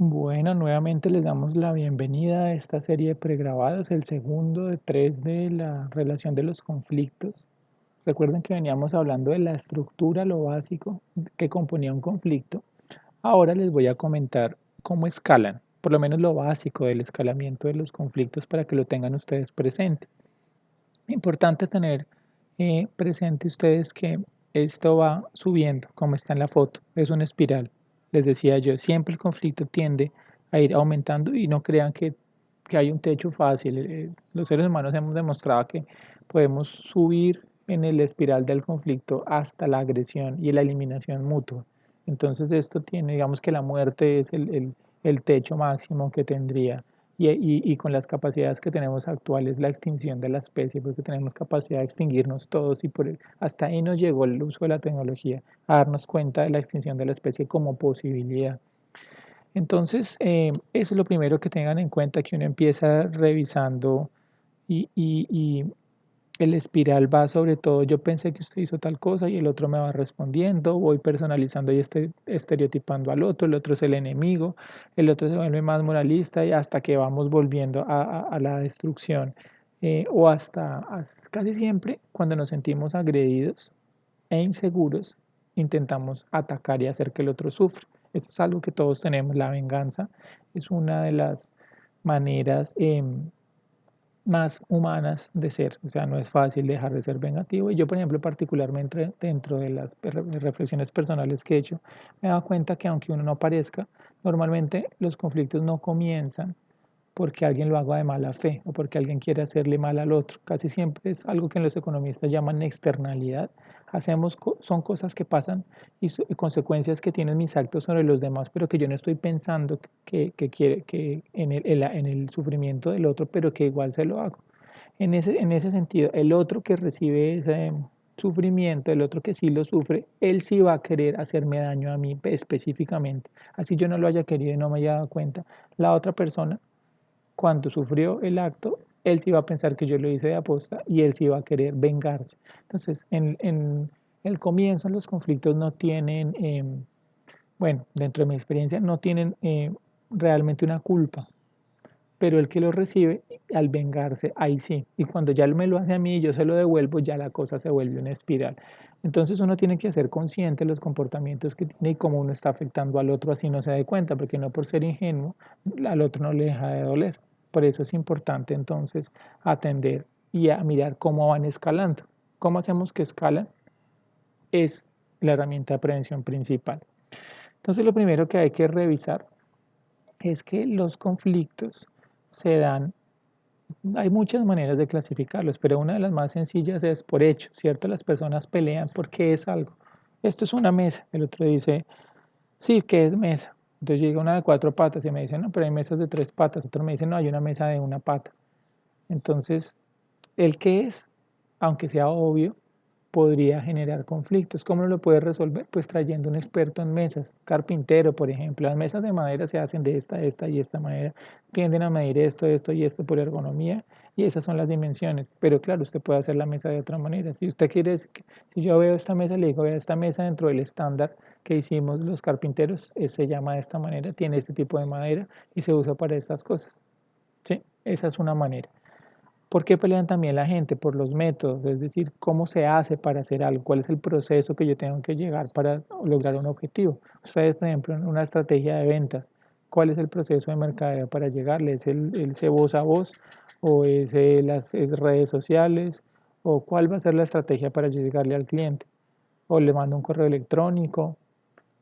Bueno, nuevamente les damos la bienvenida a esta serie de pregrabados, el segundo de tres de la relación de los conflictos. Recuerden que veníamos hablando de la estructura, lo básico que componía un conflicto. Ahora les voy a comentar cómo escalan, por lo menos lo básico del escalamiento de los conflictos para que lo tengan ustedes presente. Importante tener presente ustedes que esto va subiendo, como está en la foto, es una espiral. Les decía yo, siempre el conflicto tiende a ir aumentando y no crean que hay un techo fácil. Los seres humanos hemos demostrado que podemos subir en el espiral del conflicto hasta la agresión y la eliminación mutua. Entonces esto tiene, digamos que la muerte es el techo máximo que tendría y con las capacidades que tenemos actuales, la extinción de la especie, porque tenemos capacidad de extinguirnos todos y hasta ahí nos llegó el uso de la tecnología, a darnos cuenta de la extinción de la especie como posibilidad. Entonces, eso es lo primero que tengan en cuenta, que uno empieza revisando y el espiral va sobre todo, yo pensé que usted hizo tal cosa y el otro me va respondiendo, voy personalizando y estereotipando al otro, el otro es el enemigo, el otro se vuelve más moralista y hasta que vamos volviendo a la destrucción o casi siempre cuando nos sentimos agredidos e inseguros, intentamos atacar y hacer que el otro sufra. Esto es algo que todos tenemos, la venganza es una de las maneras más humanas de ser, o sea, no es fácil dejar de ser vengativo y yo, por ejemplo, particularmente dentro de las reflexiones personales que he hecho, me he dado cuenta que aunque uno no parezca, normalmente los conflictos no comienzan porque alguien lo haga de mala fe o porque alguien quiere hacerle mal al otro. Casi siempre es algo que los economistas llaman externalidad. Son cosas que pasan y consecuencias que tienen mis actos sobre los demás, pero que yo no estoy pensando que en el sufrimiento del otro, pero que igual se lo hago. En ese sentido, el otro que recibe ese sufrimiento, el otro que sí lo sufre, él sí va a querer hacerme daño a mí específicamente. Así yo no lo haya querido y no me haya dado cuenta. La otra persona cuando sufrió el acto, él sí iba a pensar que yo lo hice de aposta y él sí iba a querer vengarse. Entonces, en el comienzo los conflictos no tienen, bueno, dentro de mi experiencia, no tienen realmente una culpa, pero el que lo recibe, al vengarse, ahí sí. Y cuando ya me lo hace a mí y yo se lo devuelvo, ya la cosa se vuelve una espiral. Entonces uno tiene que ser consciente de los comportamientos que tiene y cómo uno está afectando al otro así no se dé cuenta, porque no por ser ingenuo, al otro no le deja de doler. Por eso es importante entonces atender y a mirar cómo van escalando. ¿Cómo hacemos que escalan? Es la herramienta de prevención principal. Entonces lo primero que hay que revisar es que los conflictos se dan. Hay muchas maneras de clasificarlos, pero una de las más sencillas es por hecho, ¿cierto? Las personas pelean porque es algo. Esto es una mesa. El otro dice, sí, ¿qué es mesa? Entonces llega una de cuatro patas y me dice, no, pero hay mesas de tres patas. Otro me dice, no, hay una mesa de una pata. Entonces, el qué es, aunque sea obvio, podría generar conflictos. ¿Cómo lo puede resolver? Pues trayendo un experto en mesas, carpintero, por ejemplo. Las mesas de madera se hacen de esta y esta manera. Tienden a medir esto y esto por ergonomía y esas son las dimensiones. Pero claro, usted puede hacer la mesa de otra manera. Si usted quiere, si yo veo esta mesa, le digo, vea esta mesa dentro del estándar que hicimos los carpinteros, se llama de esta manera, tiene este tipo de madera y se usa para estas cosas. ¿Sí? Esa es una manera. ¿Por qué pelean también la gente? Por los métodos, es decir, cómo se hace para hacer algo, cuál es el proceso que yo tengo que llegar para lograr un objetivo. Ustedes, por ejemplo, en una estrategia de ventas, ¿cuál es el proceso de mercadeo para llegarle? ¿Es el voz a voz o es redes sociales? ¿O cuál va a ser la estrategia para llegarle al cliente? ¿O le mando un correo electrónico?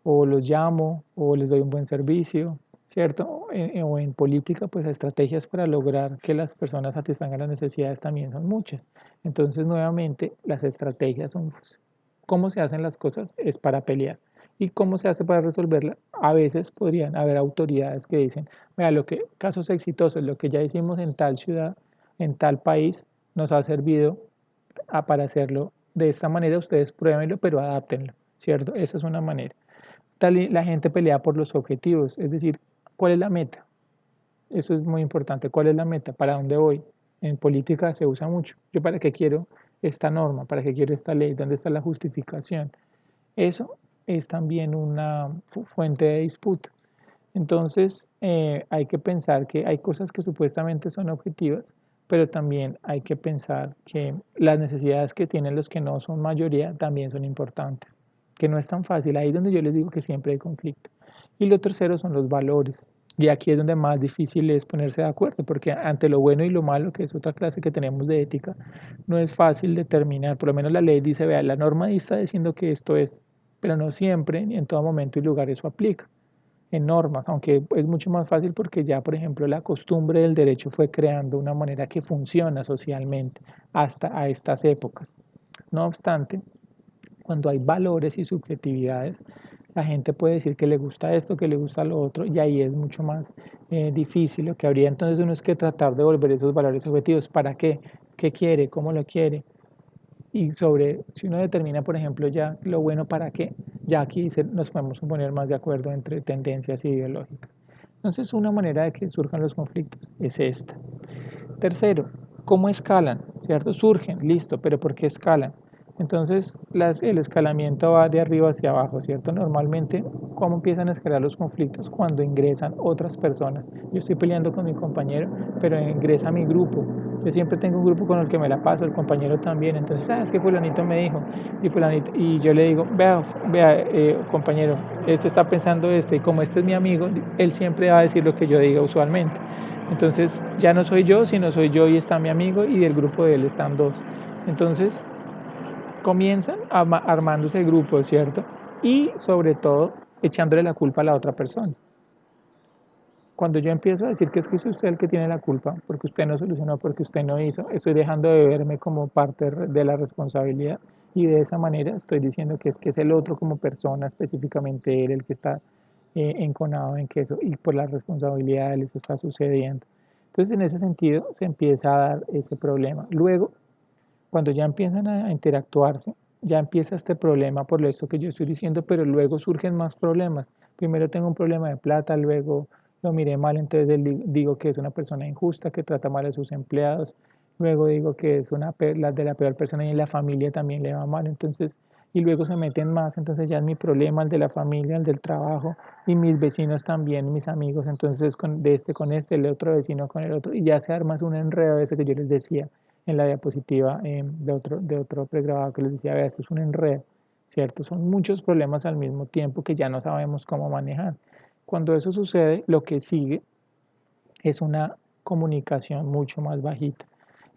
¿O los llamo? ¿O les doy un buen servicio? ¿Cierto? O en política, pues estrategias para lograr que las personas satisfagan las necesidades también son muchas. Entonces, nuevamente, las estrategias son, pues, cómo se hacen las cosas es para pelear. ¿Y cómo se hace para resolverla? A veces podrían haber autoridades que dicen, vea, casos exitosos, lo que ya hicimos en tal ciudad, en tal país, nos ha servido para hacerlo de esta manera, ustedes pruébenlo, pero adáptenlo, ¿cierto? Esa es una manera. La gente pelea por los objetivos, es decir, ¿cuál es la meta? Eso es muy importante. ¿Cuál es la meta? ¿Para dónde voy? En política se usa mucho. ¿Yo para qué quiero esta norma? ¿Para qué quiero esta ley? ¿Dónde está la justificación? Eso es también una fuente de disputa. Entonces, hay que pensar que hay cosas que supuestamente son objetivas, pero también hay que pensar que las necesidades que tienen los que no son mayoría también son importantes, que no es tan fácil. Ahí es donde yo les digo que siempre hay conflicto. Y lo tercero son los valores. Y aquí es donde más difícil es ponerse de acuerdo, porque ante lo bueno y lo malo, que es otra clase que tenemos de ética, no es fácil determinar. Por lo menos la ley dice, vea, la norma está diciendo que esto es, pero no siempre, ni en todo momento y lugar eso aplica en normas, aunque es mucho más fácil porque ya, por ejemplo, la costumbre del derecho fue creando una manera que funciona socialmente hasta a estas épocas. No obstante, cuando hay valores y subjetividades, la gente puede decir que le gusta esto, que le gusta lo otro, y ahí es mucho más difícil. Lo que habría entonces uno es que tratar de volver esos valores objetivos. ¿Para qué? ¿Qué quiere? ¿Cómo lo quiere? Y sobre, si uno determina, por ejemplo, ya lo bueno para qué, ya aquí nos podemos poner más de acuerdo entre tendencias ideológicas. Entonces, una manera de que surjan los conflictos es esta. Tercero, ¿cómo escalan? ¿Cierto? Surgen, listo, pero ¿por qué escalan? Entonces, el escalamiento va de arriba hacia abajo, ¿cierto? Normalmente, ¿cómo empiezan a escalar los conflictos? Cuando ingresan otras personas. Yo estoy peleando con mi compañero, pero ingresa mi grupo. Yo siempre tengo un grupo con el que me la paso, el compañero también. Entonces, es que fulanito me dijo, y yo le digo, compañero, esto está pensando este, y como este es mi amigo, él siempre va a decir lo que yo diga usualmente. Entonces ya no soy yo, sino soy yo y está mi amigo y del grupo de él están dos. Entonces comienzan armándose el grupo, ¿cierto? Y sobre todo echándole la culpa a la otra persona. Cuando yo empiezo a decir que es usted el que tiene la culpa, porque usted no solucionó, porque usted no hizo, estoy dejando de verme como parte de la responsabilidad y de esa manera estoy diciendo que es el otro como persona, específicamente él el que está enconado en que eso y por la responsabilidad de él eso está sucediendo. Entonces en ese sentido se empieza a dar ese problema. Luego, cuando ya empiezan a interactuarse, ya empieza este problema por esto que yo estoy diciendo, pero luego surgen más problemas. Primero tengo un problema de plata, luego lo miré mal, entonces digo que es una persona injusta, que trata mal a sus empleados, luego digo que es la de la peor persona y en la familia también le va mal, entonces, y luego se meten más, entonces ya es mi problema, el de la familia, el del trabajo, y mis vecinos también, mis amigos, entonces de este con este, el otro vecino con el otro, y ya se arma un enredo ese que yo les decía en la diapositiva de otro pregrabado que les decía, vea, esto es un enredo, ¿cierto? Son muchos problemas al mismo tiempo que ya no sabemos cómo manejar. Cuando eso sucede, lo que sigue es una comunicación mucho más bajita.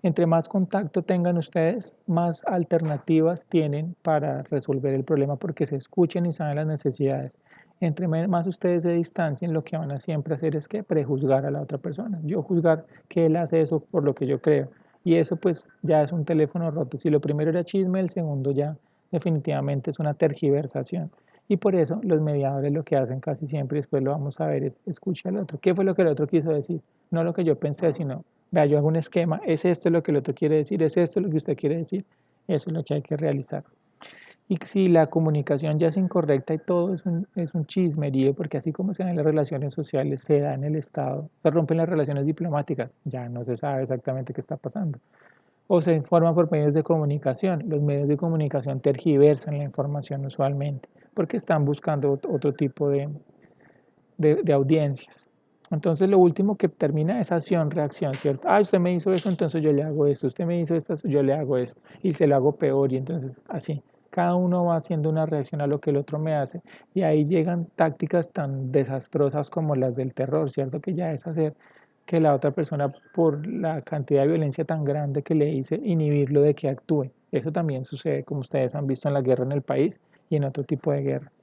Entre más contacto tengan ustedes, más alternativas tienen para resolver el problema porque se escuchen y saben las necesidades. Entre más ustedes se distancien, lo que van a siempre hacer es que prejuzgar a la otra persona. Yo juzgar que él hace eso por lo que yo creo. Y eso pues ya es un teléfono roto. Si lo primero era chisme, el segundo ya definitivamente es una tergiversación. Y por eso los mediadores lo que hacen casi siempre, y después lo vamos a ver, es escuchar al otro. ¿Qué fue lo que el otro quiso decir? No lo que yo pensé, sino, vea, yo hago un esquema, es esto lo que el otro quiere decir, es esto lo que usted quiere decir, eso es lo que hay que realizar. Y si la comunicación ya es incorrecta y todo es un chismerío, porque así como se dan en las relaciones sociales, se da en el Estado, se rompen las relaciones diplomáticas, ya no se sabe exactamente qué está pasando. O se informa por medios de comunicación. Los medios de comunicación tergiversan la información usualmente, porque están buscando otro tipo de audiencias. Entonces lo último que termina es acción-reacción, ¿cierto? Ah, usted me hizo eso, entonces yo le hago esto, usted me hizo esto, yo le hago esto, y se lo hago peor, y entonces así. Cada uno va haciendo una reacción a lo que el otro me hace, y ahí llegan tácticas tan desastrosas como las del terror, ¿cierto? Que ya es hacer que la otra persona, por la cantidad de violencia tan grande que le hice, inhibirlo de que actúe. Eso también sucede, como ustedes han visto en la guerra en el país y en otro tipo de guerras.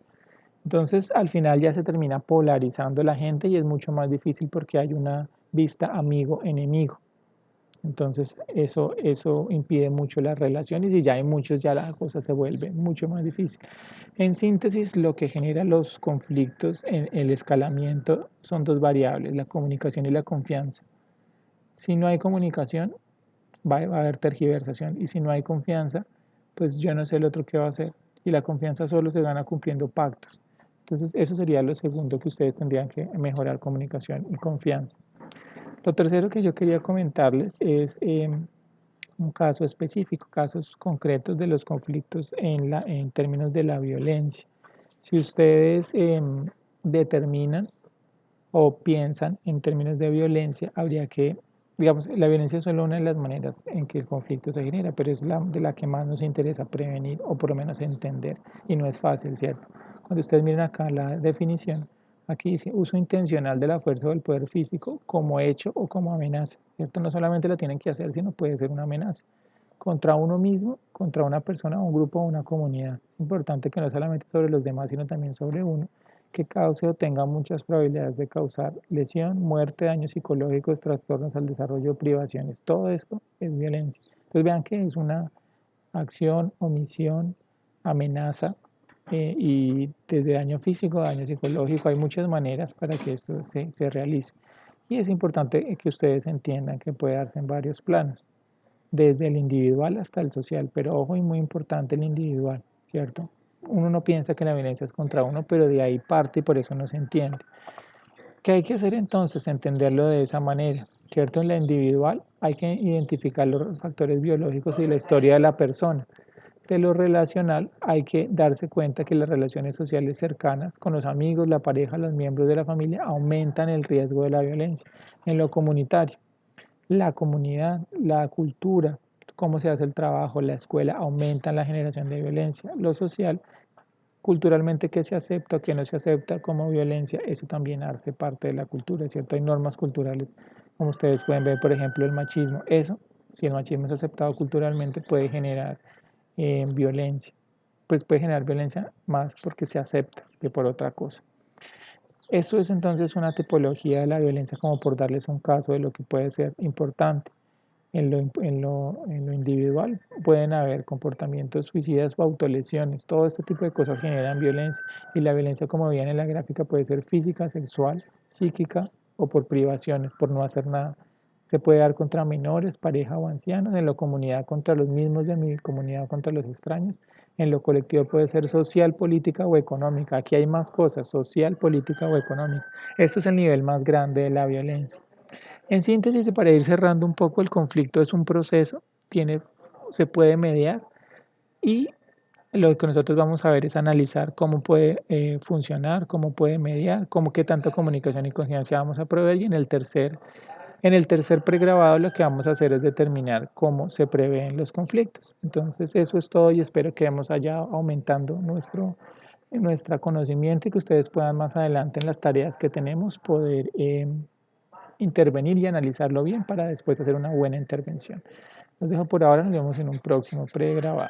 Entonces, al final ya se termina polarizando la gente y es mucho más difícil porque hay una vista amigo-enemigo. Entonces, eso impide mucho las relaciones y ya hay muchos, ya la cosa se vuelve mucho más difícil. En síntesis, lo que genera los conflictos en el escalamiento son dos variables, la comunicación y la confianza. Si no hay comunicación, va a haber tergiversación y si no hay confianza, pues yo no sé el otro qué va a hacer. Y la confianza solo se gana cumpliendo pactos. Entonces, eso sería lo segundo que ustedes tendrían que mejorar, comunicación y confianza. Lo tercero que yo quería comentarles es un caso específico, casos concretos de los conflictos en términos de la violencia. Si ustedes determinan o piensan en términos de violencia, habría que, digamos, la violencia es solo una de las maneras en que el conflicto se genera, pero es la de la que más nos interesa prevenir o por lo menos entender, y no es fácil, ¿cierto? Cuando ustedes miren acá la definición, aquí dice uso intencional de la fuerza o del poder físico como hecho o como amenaza, ¿cierto? No solamente lo tienen que hacer, sino puede ser una amenaza contra uno mismo, contra una persona, un grupo o una comunidad. Es importante que no solamente sobre los demás, sino también sobre uno, que cause o tenga muchas probabilidades de causar lesión, muerte, daños psicológicos, trastornos al desarrollo, privaciones. Todo esto es violencia. Entonces vean que es una acción, omisión, amenaza y desde daño físico, daño psicológico. Hay muchas maneras para que esto se realice. Y es importante que ustedes entiendan que puede darse en varios planos, desde el individual hasta el social, pero ojo y muy importante el individual, ¿cierto? Uno no piensa que la violencia es contra uno, pero de ahí parte y por eso no se entiende. ¿Qué hay que hacer entonces? Entenderlo de esa manera, ¿cierto? En la individual hay que identificar los factores biológicos y la historia de la persona. De lo relacional hay que darse cuenta que las relaciones sociales cercanas con los amigos, la pareja, los miembros de la familia aumentan el riesgo de la violencia. En lo comunitario, la comunidad, la cultura, cómo se hace el trabajo, la escuela, aumentan la generación de violencia. Lo social, culturalmente, qué se acepta, qué no se acepta como violencia, eso también hace parte de la cultura, ¿cierto? Hay normas culturales, como ustedes pueden ver, por ejemplo, el machismo. Eso, si el machismo es aceptado culturalmente, puede generar violencia. Pues puede generar violencia más porque se acepta que por otra cosa. Esto es entonces una tipología de la violencia como por darles un caso de lo que puede ser importante. En lo individual pueden haber comportamientos suicidas o autolesiones. Todo este tipo de cosas generan violencia. Y la violencia, como veían en la gráfica, puede ser física, sexual, psíquica o por privaciones, por no hacer nada. Se puede dar contra menores, pareja o ancianos. En la comunidad contra los mismos de mi comunidad, contra los extraños. En lo colectivo puede ser social, política o económica. Aquí hay más cosas, social, política o económica. Este es el nivel más grande de la violencia. En síntesis, y para ir cerrando un poco, el conflicto es un proceso, se puede mediar y lo que nosotros vamos a ver es analizar cómo puede funcionar, cómo puede mediar, cómo qué tanta comunicación y conciencia vamos a proveer y en el tercer pregrabado lo que vamos a hacer es determinar cómo se prevén los conflictos. Entonces eso es todo y espero que vamos allá aumentando nuestro conocimiento y que ustedes puedan más adelante en las tareas que tenemos poder intervenir y analizarlo bien para después hacer una buena intervención. Los dejo por ahora, nos vemos en un próximo pregrabado.